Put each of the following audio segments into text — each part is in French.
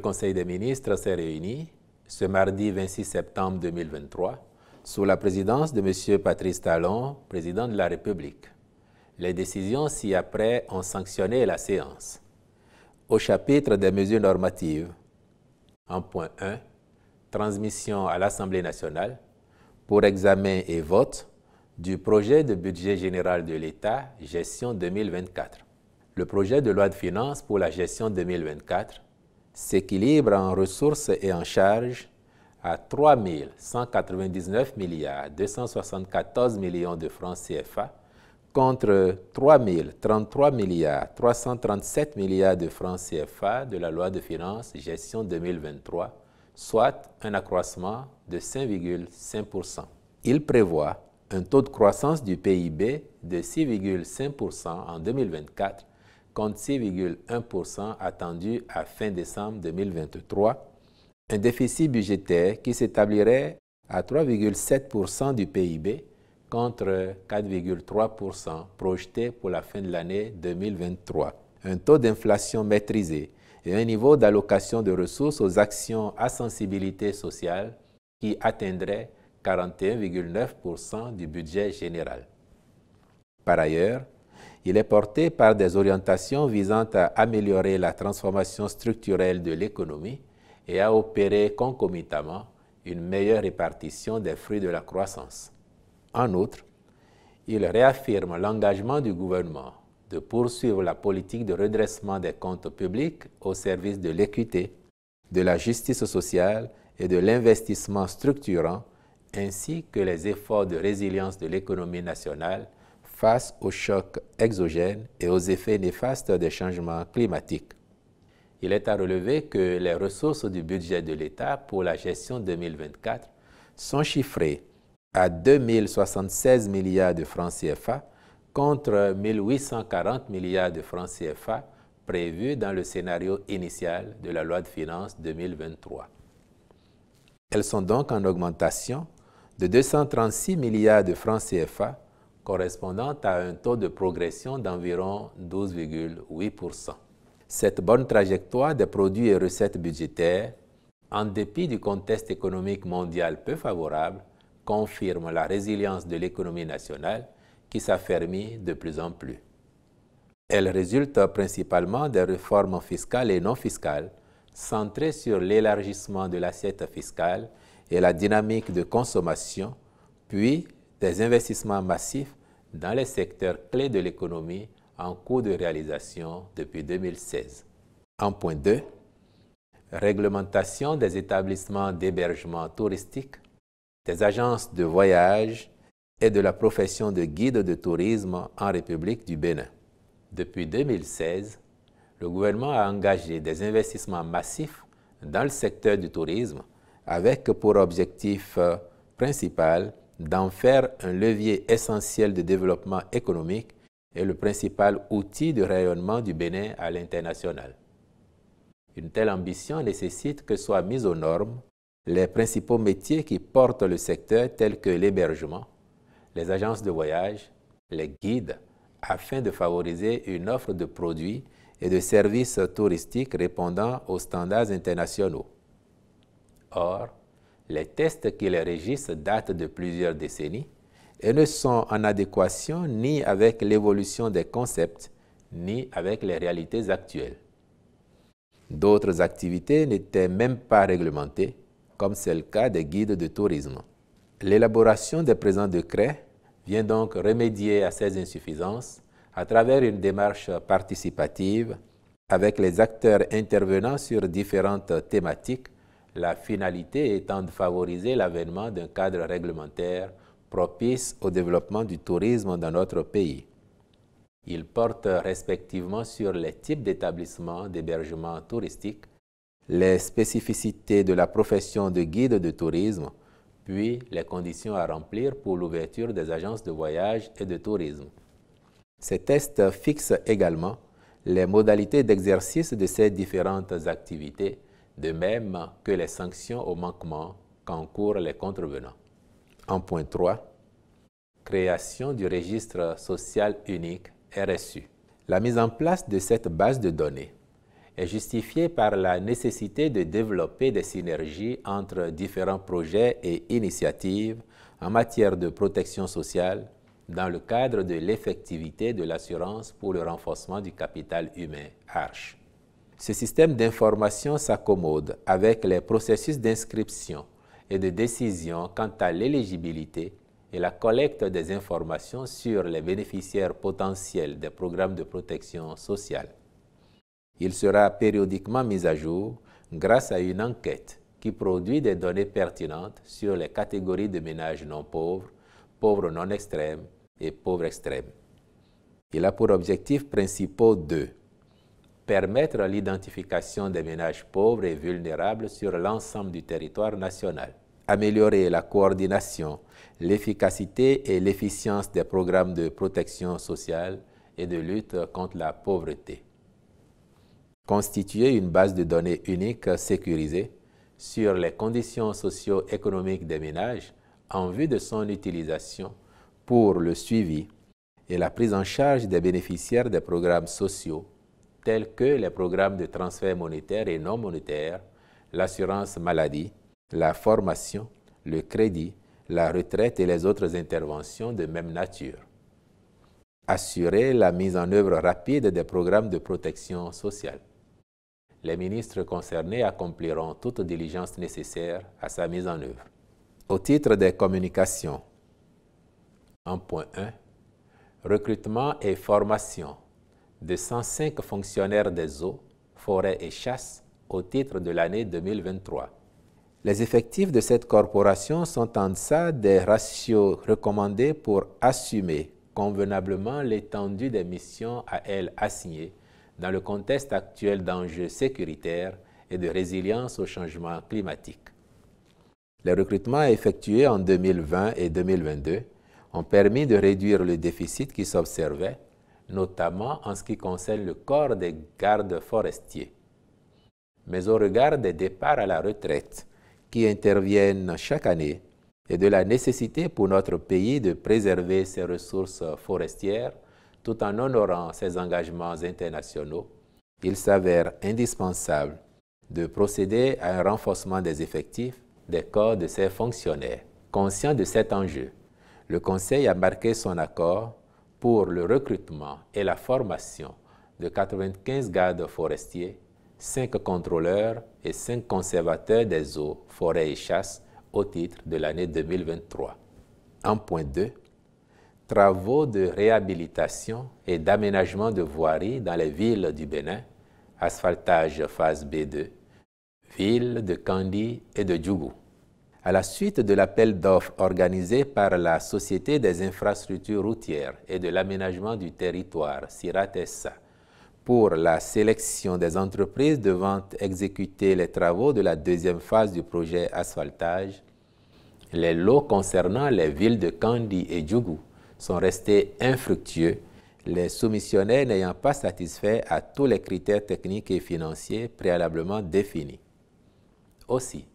Conseil des ministres s'est réuni ce mardi 26 septembre 2023 sous la présidence de M. Patrice Talon, président de la République. Les décisions ci-après ont sanctionné la séance. Au chapitre des mesures normatives, en point 1, transmission à l'Assemblée nationale pour examen et vote du projet de budget général de l'État, gestion 2024. Le projet de loi de finances pour la gestion 2024 s'équilibre en ressources et en charges à 3 199 274 millions de francs CFA contre 3 033 337 milliards de francs CFA de la loi de finances gestion 2023, soit un accroissement de 5,5%. Il prévoit un taux de croissance du PIB de 6,5% en 2024 contre 6,1% attendu à fin décembre 2023, un déficit budgétaire qui s'établirait à 3,7% du PIB contre 4,3% projeté pour la fin de l'année 2023, un taux d'inflation maîtrisé et un niveau d'allocation de ressources aux actions à sensibilité sociale qui atteindrait 41,9% du budget général. Par ailleurs, il est porté par des orientations visant à améliorer la transformation structurelle de l'économie et à opérer concomitamment une meilleure répartition des fruits de la croissance. En outre, il réaffirme l'engagement du gouvernement de poursuivre la politique de redressement des comptes publics au service de l'équité, de la justice sociale et de l'investissement structurant, ainsi que les efforts de résilience de l'économie nationale face aux chocs exogènes et aux effets néfastes des changements climatiques. Il est à relever que les ressources du budget de l'État pour la gestion 2024 sont chiffrées à 2 076 milliards de francs CFA contre 1 840 milliards de francs CFA prévus dans le scénario initial de la loi de finances 2023. Elles sont donc en augmentation de 236 milliards de francs CFA correspondant à un taux de progression d'environ 12,8%. Cette bonne trajectoire des produits et recettes budgétaires, en dépit du contexte économique mondial peu favorable, confirme la résilience de l'économie nationale qui s'affermit de plus en plus. Elle résulte principalement des réformes fiscales et non fiscales centrées sur l'élargissement de l'assiette fiscale et la dynamique de consommation, puis des investissements massifs dans les secteurs clés de l'économie en cours de réalisation depuis 2016. En point 2, réglementation des établissements d'hébergement touristique, des agences de voyage et de la profession de guide de tourisme en République du Bénin. Depuis 2016, le gouvernement a engagé des investissements massifs dans le secteur du tourisme avec pour objectif principal d'en faire un levier essentiel de développement économique et le principal outil de rayonnement du Bénin à l'international. Une telle ambition nécessite que soient mis aux normes les principaux métiers qui portent le secteur tels que l'hébergement, les agences de voyage, les guides, afin de favoriser une offre de produits et de services touristiques répondant aux standards internationaux. Or, les tests qui les régissent datent de plusieurs décennies et ne sont en adéquation ni avec l'évolution des concepts, ni avec les réalités actuelles. D'autres activités n'étaient même pas réglementées, comme c'est le cas des guides de tourisme. L'élaboration des présents décrets vient donc remédier à ces insuffisances à travers une démarche participative avec les acteurs intervenant sur différentes thématiques, la finalité étant de favoriser l'avènement d'un cadre réglementaire propice au développement du tourisme dans notre pays. Ils portent respectivement sur les types d'établissements d'hébergement touristique, les spécificités de la profession de guide de tourisme, puis les conditions à remplir pour l'ouverture des agences de voyage et de tourisme. Ces tests fixent également les modalités d'exercice de ces différentes activités, de même que les sanctions aux manquements qu'encourent les contrevenants. En point 3, création du registre social unique RSU. La mise en place de cette base de données est justifiée par la nécessité de développer des synergies entre différents projets et initiatives en matière de protection sociale dans le cadre de l'effectivité de l'assurance pour le renforcement du capital humain, ARCH. Ce système d'information s'accommode avec les processus d'inscription et de décision quant à l'éligibilité et la collecte des informations sur les bénéficiaires potentiels des programmes de protection sociale. Il sera périodiquement mis à jour grâce à une enquête qui produit des données pertinentes sur les catégories de ménages non pauvres, pauvres non extrêmes et pauvres extrêmes. Il a pour objectifs principaux de permettre l'identification des ménages pauvres et vulnérables sur l'ensemble du territoire national, améliorer la coordination, l'efficacité et l'efficience des programmes de protection sociale et de lutte contre la pauvreté, constituer une base de données unique sécurisée sur les conditions socio-économiques des ménages en vue de son utilisation pour le suivi et la prise en charge des bénéficiaires des programmes sociaux tels que les programmes de transfert monétaire et non monétaire, l'assurance maladie, la formation, le crédit, la retraite et les autres interventions de même nature. Assurer la mise en œuvre rapide des programmes de protection sociale. Les ministres concernés accompliront toute diligence nécessaire à sa mise en œuvre. Au titre des communications, en point 1, recrutement et formation de 105 fonctionnaires des eaux, forêts et chasses au titre de l'année 2023. Les effectifs de cette corporation sont en deçà des ratios recommandés pour assumer convenablement l'étendue des missions à elle assignées dans le contexte actuel d'enjeux sécuritaires et de résilience au changement climatique. Les recrutements effectués en 2020 et 2022 ont permis de réduire le déficit qui s'observait, notamment en ce qui concerne le corps des gardes forestiers. Mais au regard des départs à la retraite qui interviennent chaque année et de la nécessité pour notre pays de préserver ses ressources forestières tout en honorant ses engagements internationaux, il s'avère indispensable de procéder à un renforcement des effectifs des corps de ses fonctionnaires. Conscient de cet enjeu, le Conseil a marqué son accord pour le recrutement et la formation de 95 gardes forestiers, 5 contrôleurs et 5 conservateurs des eaux, forêts et chasses au titre de l'année 2023. En point 2, travaux de réhabilitation et d'aménagement de voiries dans les villes du Bénin, asphaltage phase B2, villes de Kandi et de Djougou. À la suite de l'appel d'offres organisé par la Société des infrastructures routières et de l'aménagement du territoire, SIRAT-SA, pour la sélection des entreprises devant exécuter les travaux de la deuxième phase du projet asphaltage, les lots concernant les villes de Kandi et Djougou sont restés infructueux, les soumissionnaires n'ayant pas satisfait à tous les critères techniques et financiers préalablement définis. Aussi,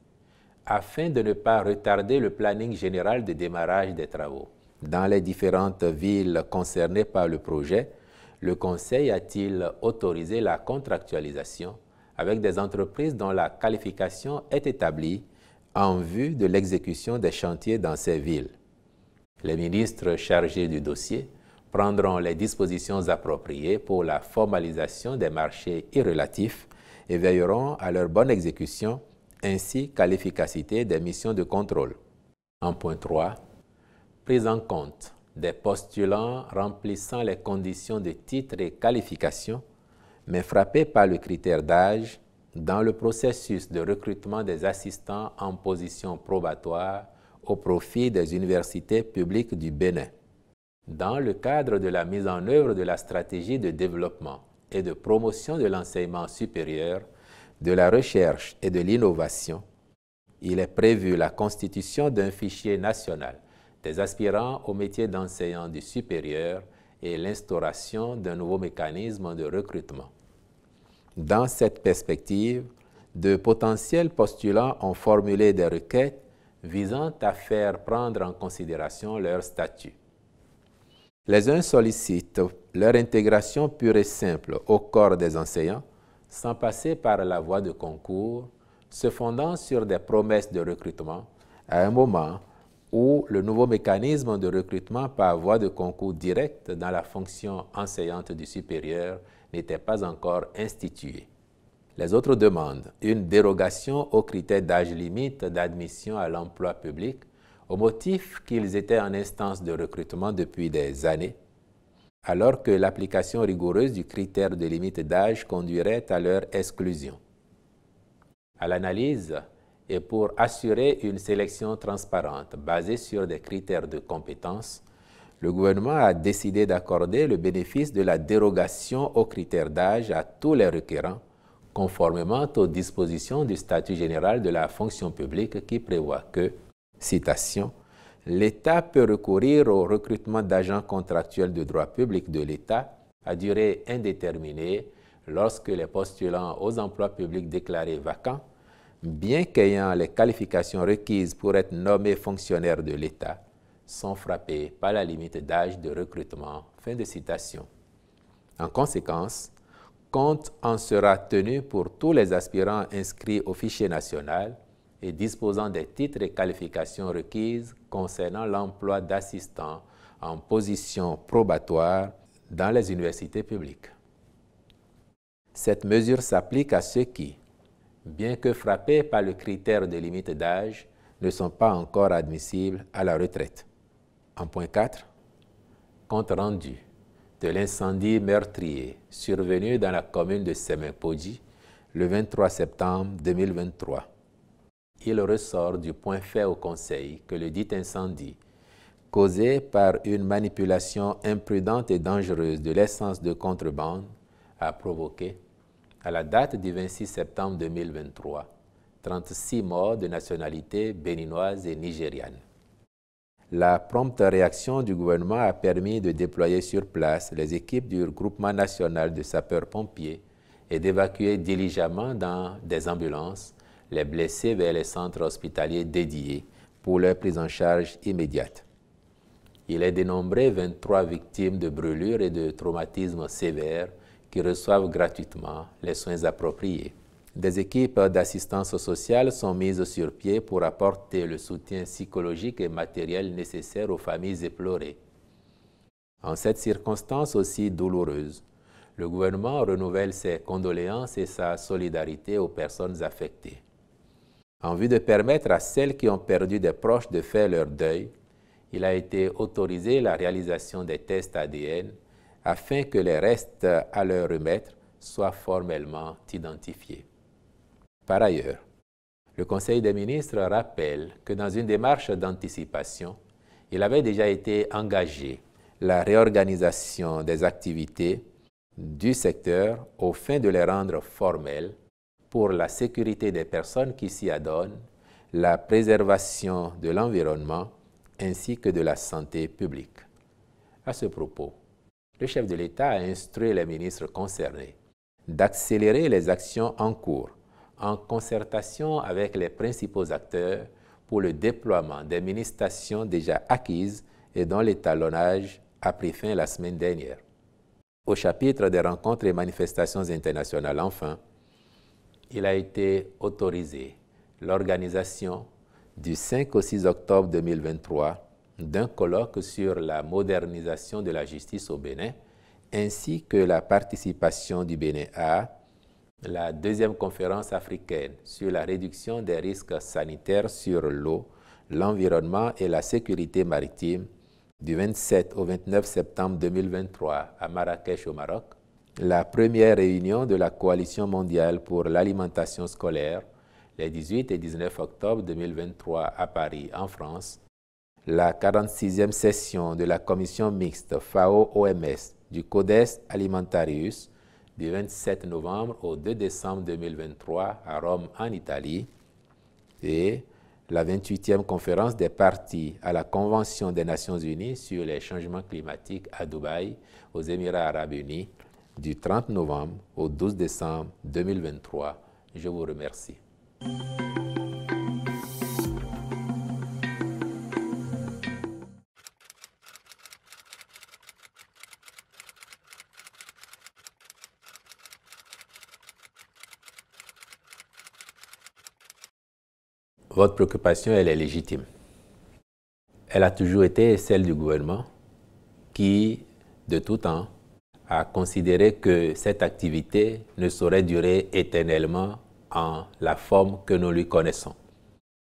afin de ne pas retarder le planning général de démarrage des travaux dans les différentes villes concernées par le projet, le Conseil a-t-il autorisé la contractualisation avec des entreprises dont la qualification est établie en vue de l'exécution des chantiers dans ces villes. Les ministres chargés du dossier prendront les dispositions appropriées pour la formalisation des marchés irrelatifs et veilleront à leur bonne exécution ainsi qu'à l'efficacité des missions de contrôle. En point 3, prise en compte des postulants remplissant les conditions de titre et qualification, mais frappés par le critère d'âge dans le processus de recrutement des assistants en position probatoire au profit des universités publiques du Bénin. Dans le cadre de la mise en œuvre de la stratégie de développement et de promotion de l'enseignement supérieur, de la recherche et de l'innovation, il est prévu la constitution d'un fichier national des aspirants au métier d'enseignant du supérieur et l'instauration d'un nouveau mécanisme de recrutement. Dans cette perspective, de potentiels postulants ont formulé des requêtes visant à faire prendre en considération leur statut. Les uns sollicitent leur intégration pure et simple au corps des enseignants, sans passer par la voie de concours, se fondant sur des promesses de recrutement, à un moment où le nouveau mécanisme de recrutement par voie de concours direct dans la fonction enseignante du supérieur n'était pas encore institué. Les autres demandent une dérogation aux critères d'âge limite d'admission à l'emploi public au motif qu'ils étaient en instance de recrutement depuis des années, alors que l'application rigoureuse du critère de limite d'âge conduirait à leur exclusion. À l'analyse, et pour assurer une sélection transparente basée sur des critères de compétence, le gouvernement a décidé d'accorder le bénéfice de la dérogation aux critères d'âge à tous les requérants, conformément aux dispositions du statut général de la fonction publique qui prévoit que, citation, « l'État peut recourir au recrutement d'agents contractuels de droit public de l'État à durée indéterminée lorsque les postulants aux emplois publics déclarés vacants, bien qu'ayant les qualifications requises pour être nommés fonctionnaires de l'État, sont frappés par la limite d'âge de recrutement. » Fin de citation. En conséquence, compte en sera tenu pour tous les aspirants inscrits au fichier national et disposant des titres et qualifications requises concernant l'emploi d'assistants en position probatoire dans les universités publiques. Cette mesure s'applique à ceux qui, bien que frappés par le critère de limite d'âge, ne sont pas encore admissibles à la retraite. En point 4, compte rendu de l'incendie meurtrier survenu dans la commune de Semenpodji le 23 septembre 2023. Il ressort du point fait au Conseil que le dit incendie, causé par une manipulation imprudente et dangereuse de l'essence de contrebande, a provoqué, à la date du 26 septembre 2023, 36 morts de nationalité béninoise et nigériane. La prompte réaction du gouvernement a permis de déployer sur place les équipes du Groupement national de sapeurs-pompiers et d'évacuer diligemment dans des ambulances les blessés vers les centres hospitaliers dédiés pour leur prise en charge immédiate. Il est dénombré 23 victimes de brûlures et de traumatismes sévères qui reçoivent gratuitement les soins appropriés. Des équipes d'assistance sociale sont mises sur pied pour apporter le soutien psychologique et matériel nécessaire aux familles éplorées. En cette circonstance aussi douloureuse, le gouvernement renouvelle ses condoléances et sa solidarité aux personnes affectées. En vue de permettre à celles qui ont perdu des proches de faire leur deuil, il a été autorisé la réalisation des tests ADN afin que les restes à leur remettre soient formellement identifiés. Par ailleurs, le Conseil des ministres rappelle que dans une démarche d'anticipation, il avait déjà été engagé la réorganisation des activités du secteur aux fins de les rendre formelles pour la sécurité des personnes qui s'y adonnent, la préservation de l'environnement ainsi que de la santé publique. À ce propos, le chef de l'État a instruit les ministres concernés d'accélérer les actions en cours en concertation avec les principaux acteurs pour le déploiement des mini-stations déjà acquises et dont l'étalonnage a pris fin la semaine dernière. Au chapitre des rencontres et manifestations internationales, enfin, il a été autorisé l'organisation du 5 au 6 octobre 2023 d'un colloque sur la modernisation de la justice au Bénin, ainsi que la participation du Bénin à la deuxième conférence africaine sur la réduction des risques sanitaires sur l'eau, l'environnement et la sécurité maritime du 27 au 29 septembre 2023 à Marrakech au Maroc, la première réunion de la Coalition mondiale pour l'alimentation scolaire les 18 et 19 octobre 2023 à Paris, en France, la 46e session de la commission mixte FAO-OMS du Codex Alimentarius du 27 novembre au 2 décembre 2023 à Rome, en Italie, et la 28e conférence des parties à la Convention des Nations Unies sur les changements climatiques à Dubaï, aux Émirats arabes unis, du 30 novembre au 12 décembre 2023. Je vous remercie. votre préoccupation, elle est légitime. Elle a toujours été celle du gouvernement qui, de tout temps, a considéré que cette activité ne saurait durer éternellement en la forme que nous lui connaissons.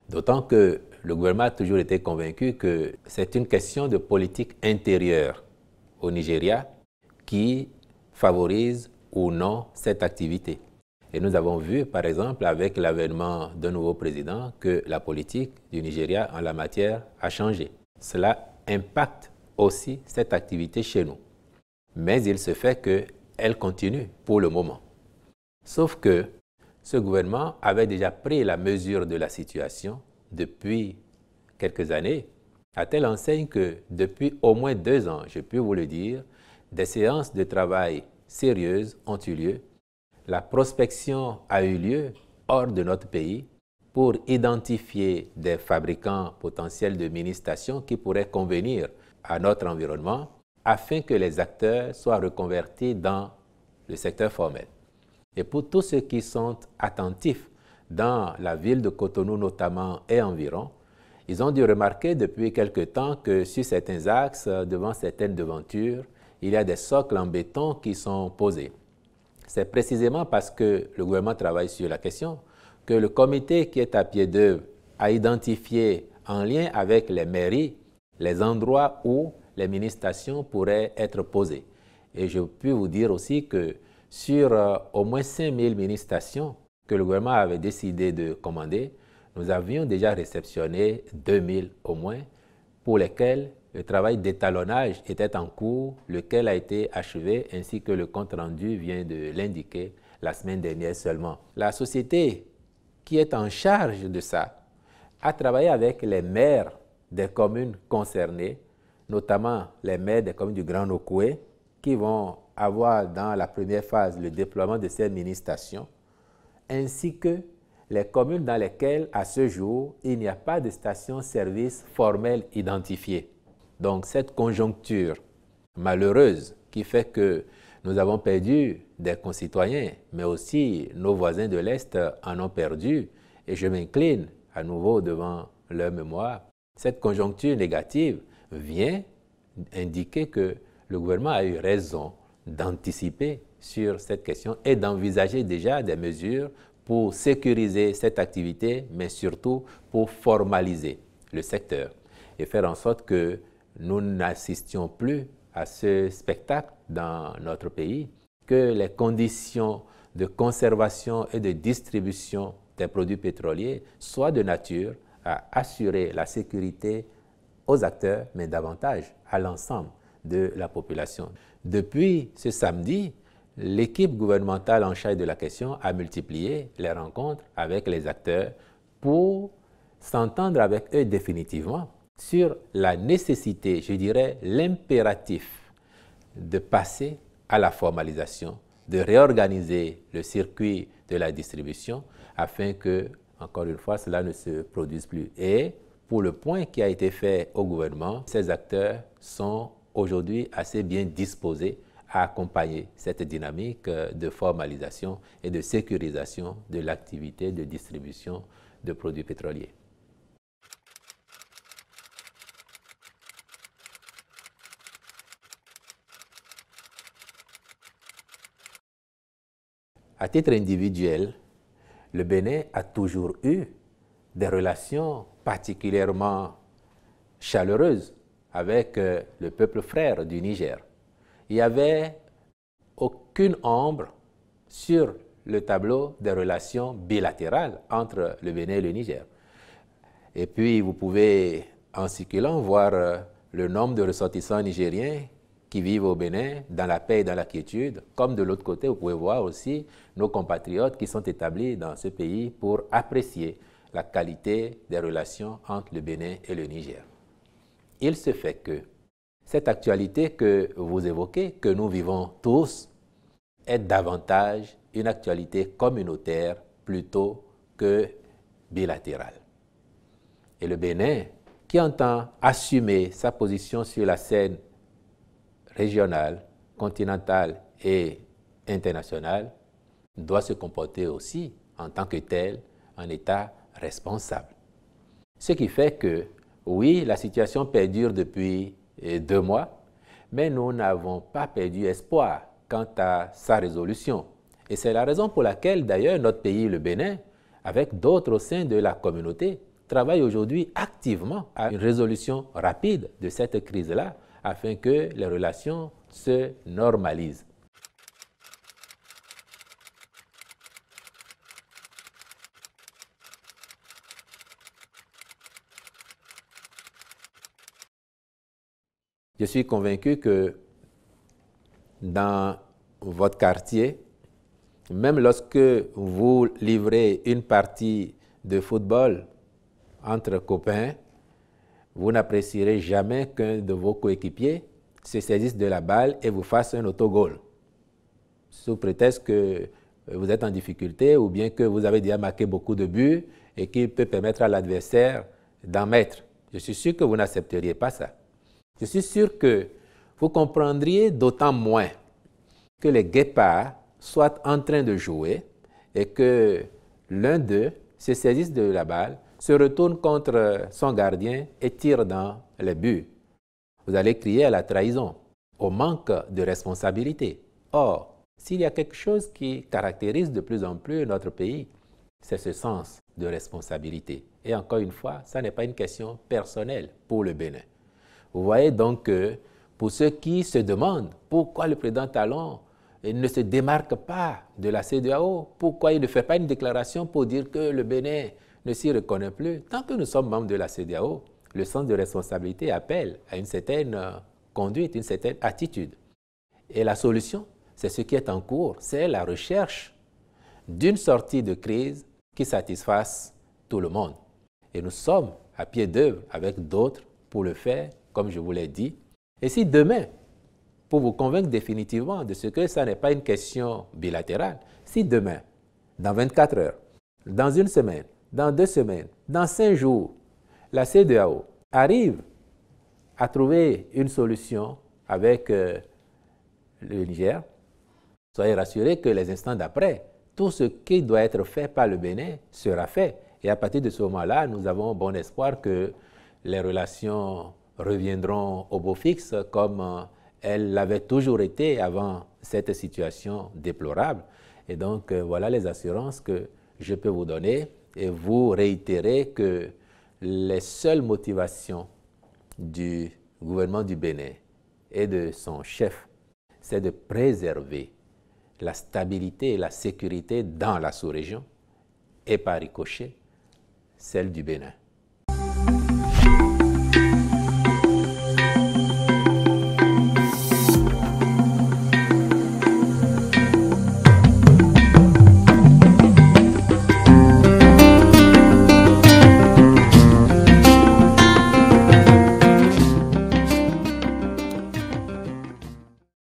D'autant que le gouvernement a toujours été convaincu que c'est une question de politique intérieure au Nigeria qui favorise ou non cette activité. Et nous avons vu, par exemple, avec l'avènement d'un nouveau président, que la politique du Nigeria en la matière a changé. Cela impacte aussi cette activité chez nous. Mais il se fait qu'elle continue pour le moment. Sauf que ce gouvernement avait déjà pris la mesure de la situation depuis quelques années, à telle enseigne que depuis au moins 2 ans, je peux vous le dire, des séances de travail sérieuses ont eu lieu. La prospection a eu lieu hors de notre pays pour identifier des fabricants potentiels de mini-stations qui pourraient convenir à notre environnement afin que les acteurs soient reconvertis dans le secteur formel. Et pour tous ceux qui sont attentifs dans la ville de Cotonou notamment et environ, ils ont dû remarquer depuis quelque temps que sur certains axes, devant certaines devantures, il y a des socles en béton qui sont posés. C'est précisément parce que le gouvernement travaille sur la question que le comité qui est à pied d'œuvre a identifié en lien avec les mairies les endroits où les mini-stations pourraient être posées. Et je peux vous dire aussi que sur au moins 5000 mini-stations que le gouvernement avait décidé de commander, nous avions déjà réceptionné 2000 au moins, pour lesquels le travail d'étalonnage était en cours, lequel a été achevé, ainsi que le compte-rendu vient de l'indiquer la semaine dernière seulement. La société qui est en charge de ça a travaillé avec les maires des communes concernées, notamment les maires des communes du Grand Okoué, qui vont avoir dans la première phase le déploiement de ces mini-stations, ainsi que les communes dans lesquelles, à ce jour, il n'y a pas de station-service formelle identifiée. Donc, cette conjoncture malheureuse qui fait que nous avons perdu des concitoyens, mais aussi nos voisins de l'Est en ont perdu, et je m'incline à nouveau devant leur mémoire. Cette conjoncture négative vient indiquer que le gouvernement a eu raison d'anticiper sur cette question et d'envisager déjà des mesures pour sécuriser cette activité, mais surtout pour formaliser le secteur et faire en sorte que nous n'assistions plus à ce spectacle dans notre pays, que les conditions de conservation et de distribution des produits pétroliers soient de nature à assurer la sécurité aux acteurs, mais davantage à l'ensemble de la population. Depuis ce samedi, l'équipe gouvernementale en charge de la question a multiplié les rencontres avec les acteurs pour s'entendre avec eux définitivement sur la nécessité, je dirais l'impératif de passer à la formalisation, de réorganiser le circuit de la distribution afin que, encore une fois, cela ne se produise plus. Et pour le point qui a été fait au gouvernement, ces acteurs sont aujourd'hui assez bien disposés à accompagner cette dynamique de formalisation et de sécurisation de l'activité de distribution de produits pétroliers. À titre individuel, le Bénin a toujours eu des relations particulièrement chaleureuses avec le peuple frère du Niger. Il n'y avait aucune ombre sur le tableau des relations bilatérales entre le Bénin et le Niger. Et puis, vous pouvez, en circulant, voir le nombre de ressortissants nigériens qui vivent au Bénin dans la paix et dans la quiétude, comme de l'autre côté, vous pouvez voir aussi nos compatriotes qui sont établis dans ce pays pour apprécier la qualité des relations entre le Bénin et le Niger. Il se fait que cette actualité que vous évoquez, que nous vivons tous, est davantage une actualité communautaire plutôt que bilatérale. Et le Bénin, qui entend assumer sa position sur la scène régionale, continentale et internationale, doit se comporter aussi en tant que tel, en État responsable. Ce qui fait que, oui, la situation perdure depuis 2 mois, mais nous n'avons pas perdu espoir quant à sa résolution. Et c'est la raison pour laquelle, d'ailleurs, notre pays, le Bénin, avec d'autres au sein de la communauté, travaille aujourd'hui activement à une résolution rapide de cette crise-là, afin que les relations se normalisent. Je suis convaincu que dans votre quartier, même lorsque vous livrez une partie de football entre copains, vous n'apprécierez jamais qu'un de vos coéquipiers se saisisse de la balle et vous fasse un autogol, sous prétexte que vous êtes en difficulté ou bien que vous avez déjà marqué beaucoup de buts et qu'il peut permettre à l'adversaire d'en mettre. Je suis sûr que vous n'accepteriez pas ça. Je suis sûr que vous comprendriez d'autant moins que les guépards soient en train de jouer et que l'un d'eux se saisisse de la balle, se retourne contre son gardien et tire dans les buts. Vous allez crier à la trahison, au manque de responsabilité. Or, s'il y a quelque chose qui caractérise de plus en plus notre pays, c'est ce sens de responsabilité. Et encore une fois, ça n'est pas une question personnelle pour le Bénin. Vous voyez donc que pour ceux qui se demandent pourquoi le président Talon ne se démarque pas de la CEDEAO, pourquoi il ne fait pas une déclaration pour dire que le Bénin ne s'y reconnaît plus, tant que nous sommes membres de la CEDEAO, le sens de responsabilité appelle à une certaine conduite, une certaine attitude. Et la solution, c'est ce qui est en cours, c'est la recherche d'une sortie de crise qui satisfasse tout le monde. Et nous sommes à pied d'œuvre avec d'autres pour le faire, comme je vous l'ai dit. Et si demain, pour vous convaincre définitivement de ce que ça n'est pas une question bilatérale, si demain, dans 24 heures, dans une semaine, dans 2 semaines, dans 5 jours, la CEDEAO arrive à trouver une solution avec le Niger, soyez rassurés que les instants d'après, tout ce qui doit être fait par le Bénin sera fait. Et à partir de ce moment-là, nous avons bon espoir que les relations reviendront au beau fixe comme elles l'avaient toujours été avant cette situation déplorable. Et donc, voilà les assurances que je peux vous donner et vous réitérer que les seules motivations du gouvernement du Bénin et de son chef, c'est de préserver la stabilité et la sécurité dans la sous-région et par ricochet, celle du Bénin.